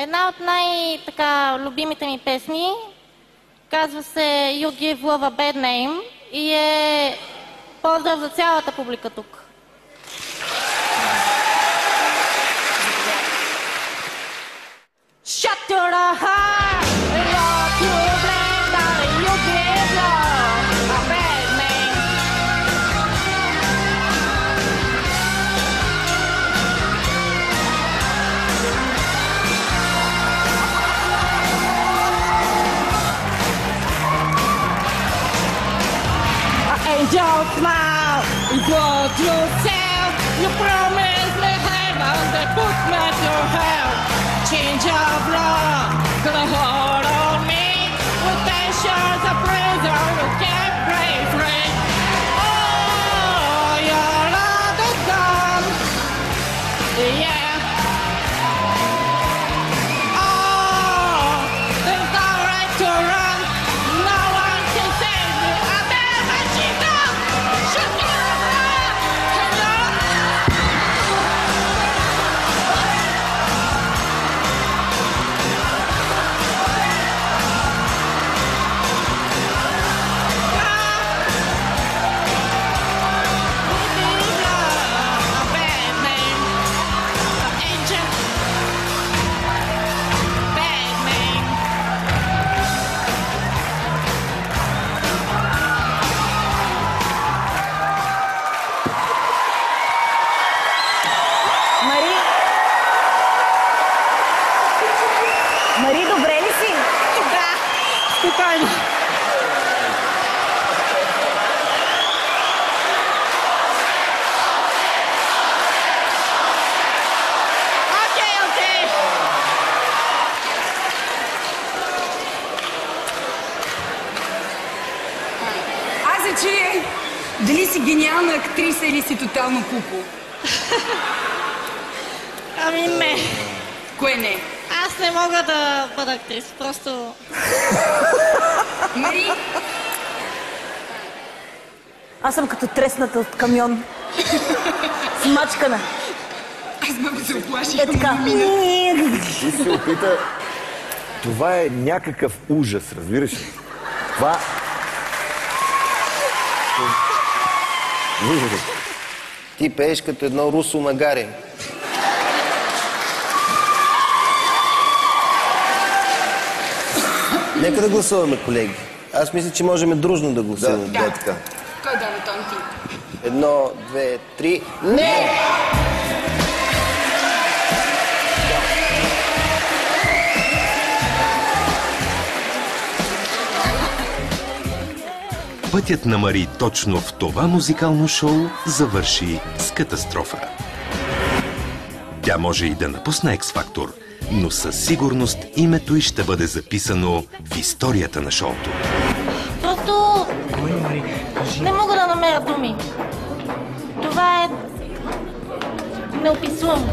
Една от най-любимите ми песни казва се You Give Love a Bad Name и е поздрав за цялата публика тук. Shut your heart and rock your blame, darling, you give love a bad name. Angel smile, you got yourself, you promised me heaven, they put me to hell. Change of love, gonna hold on me, with tensions of prison, you can't break free. Oh, your love is gone, yeah. Oh, there's no right to run, no one can save me, I'm never cheat up, shoot me up, hello. Мари, добре ли си? Да, спокойно. Окей. Аз се чуя дали си гениална актриса или си тотално кукло. Ами не. Кое не? Аз не мога да бъда актрис, просто... Мари? Аз съм като тресната от камион. Смачкана. Аз много се оплаших. Е така. Ти се опита... Това е някакъв ужас, разбираш ли? Това... Ти пееш като едно русо магаре. Нека да гласуваме, колеги. Аз мисля, че можем дружно да гласуваме. Да. Кой дава тон ти? 1, 2, 3... Не! Пътят на Мари точно в това музикално шоу завърши с катастрофа. Тя може и да напусне X-Factor, но със сигурност името й ще бъде записано в историята на шоуто. Просто... не мога да намеря думи. Това е... неописуемо.